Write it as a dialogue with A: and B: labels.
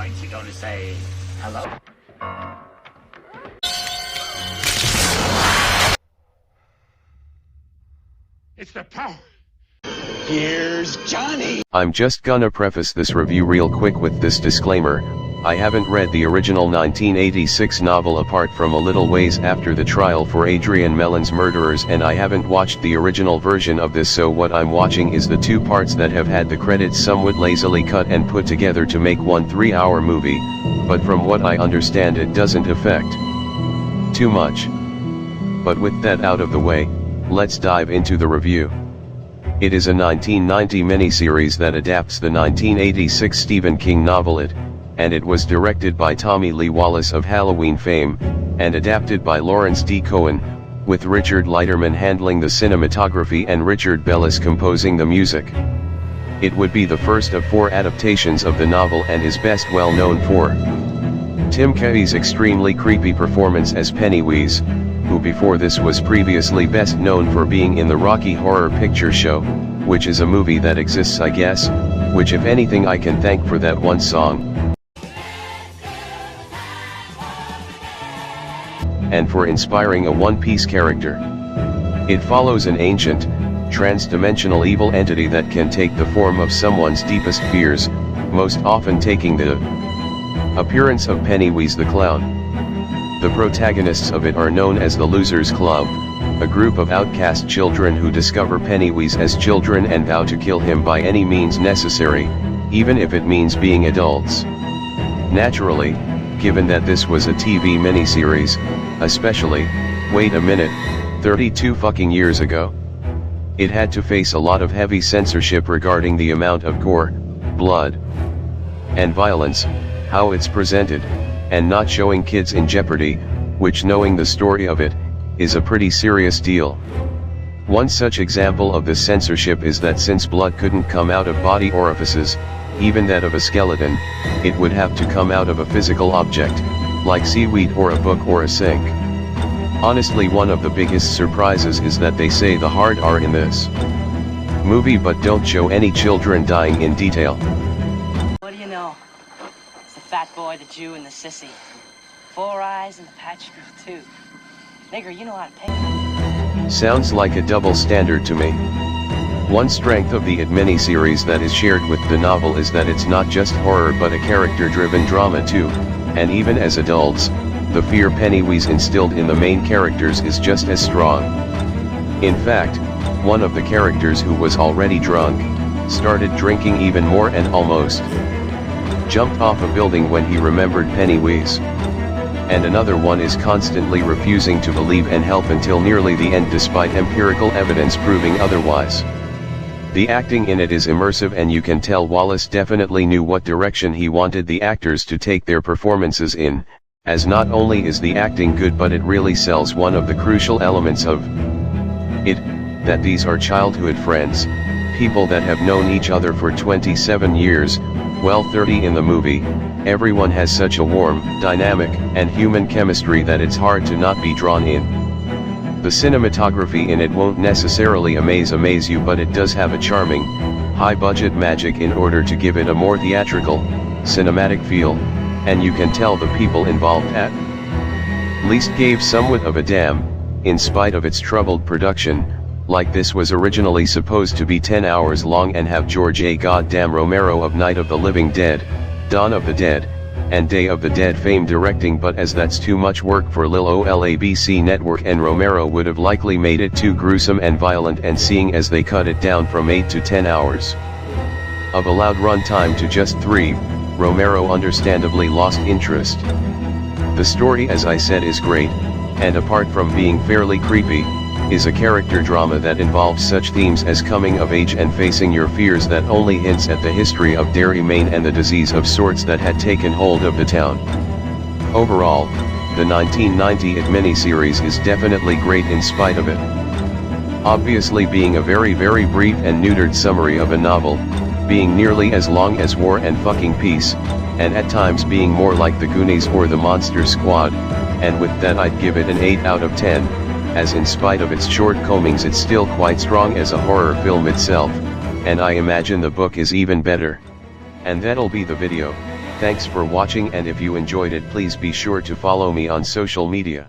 A: Aren't you going to say hello?
B: It's the power.
A: Here's Johnny!
C: I'm just gonna preface this review real quick with this disclaimer. I haven't read the original 1986 novel apart from a little ways after the trial for Adrian Mellon's murderers, and I haven't watched the original version of this, so what I'm watching is the two parts that have had the credits somewhat lazily cut and put together to make one 3-hour movie, but from what I understand it doesn't affect too much. But with that out of the way, let's dive into the review. It is a 1990 miniseries that adapts the 1986 Stephen King novel It, and it was directed by Tommy Lee Wallace of Halloween fame, and adapted by Lawrence D. Cohen, with Richard Leiterman handling the cinematography and Richard Bellis composing the music. It would be the first of 4 adaptations of the novel and is best well known for Tim Curry's extremely creepy performance as Pennywise, who before this was previously best known for being in the Rocky Horror Picture Show, which is a movie that exists I guess, which if anything I can thank for that one song. And for inspiring a one-piece character. It follows an ancient, trans-dimensional evil entity that can take the form of someone's deepest fears, most often taking the appearance of Pennywise the Clown. The protagonists of it are known as the Losers Club, a group of outcast children who discover Pennywise as children and vow to kill him by any means necessary, even if it means being adults. Naturally, given that this was a TV miniseries, especially, wait a minute, 32 fucking years ago, it had to face a lot of heavy censorship regarding the amount of gore, blood, and violence, how it's presented, and not showing kids in jeopardy, which, knowing the story of it, is a pretty serious deal. One such example of the censorship is that since blood couldn't come out of body orifices, even that of a skeleton, it would have to come out of a physical object, like seaweed or a book or a sink. Honestly, one of the biggest surprises is that they say the hard R in this movie but don't show any children dying in detail.
D: What do you know? It's the fat boy, the Jew, and the sissy. 4 eyes and the patch of 2. Nigger, you know how to pay.
C: Sounds like a double standard to me. One strength of the It miniseries that is shared with the novel is that it's not just horror but a character-driven drama too, and even as adults, the fear Pennywise instilled in the main characters is just as strong. In fact, one of the characters, who was already drunk, started drinking even more and almost jumped off a building when he remembered Pennywise. And another one is constantly refusing to believe and help until nearly the end despite empirical evidence proving otherwise. The acting in it is immersive, and you can tell Wallace definitely knew what direction he wanted the actors to take their performances in, as not only is the acting good but it really sells one of the crucial elements of it, that these are childhood friends, people that have known each other for 27 years, well 30 in the movie. Everyone has such a warm, dynamic, and human chemistry that it's hard to not be drawn in. The cinematography in it won't necessarily amaze you, but it does have a charming, high-budget magic in order to give it a more theatrical, cinematic feel, and you can tell the people involved at least gave somewhat of a damn, in spite of its troubled production. Like this was originally supposed to be 10 hours long and have George A. Goddamn Romero of Night of the Living Dead, Dawn of the Dead, and Day of the Dead fame directing, but as that's too much work for Lil OLABC Network, and Romero would have likely made it too gruesome and violent, and seeing as they cut it down from 8 to 10 hours of allowed runtime to just 3, Romero understandably lost interest. The story, as I said, is great, and apart from being fairly creepy, is a character drama that involves such themes as coming of age and facing your fears that only hints at the history of Derry, Maine, and the disease of sorts that had taken hold of the town. Overall, the 1990 It miniseries is definitely great in spite of it obviously being a very brief and neutered summary of a novel, being nearly as long as War and Fucking Peace, and at times being more like The Goonies or The Monster Squad, and with that I'd give it an 8 out of 10. As in spite of its shortcomings it's still quite strong as a horror film itself, and I imagine the book is even better. And that'll be the video. Thanks for watching, and if you enjoyed it, please be sure to follow me on social media.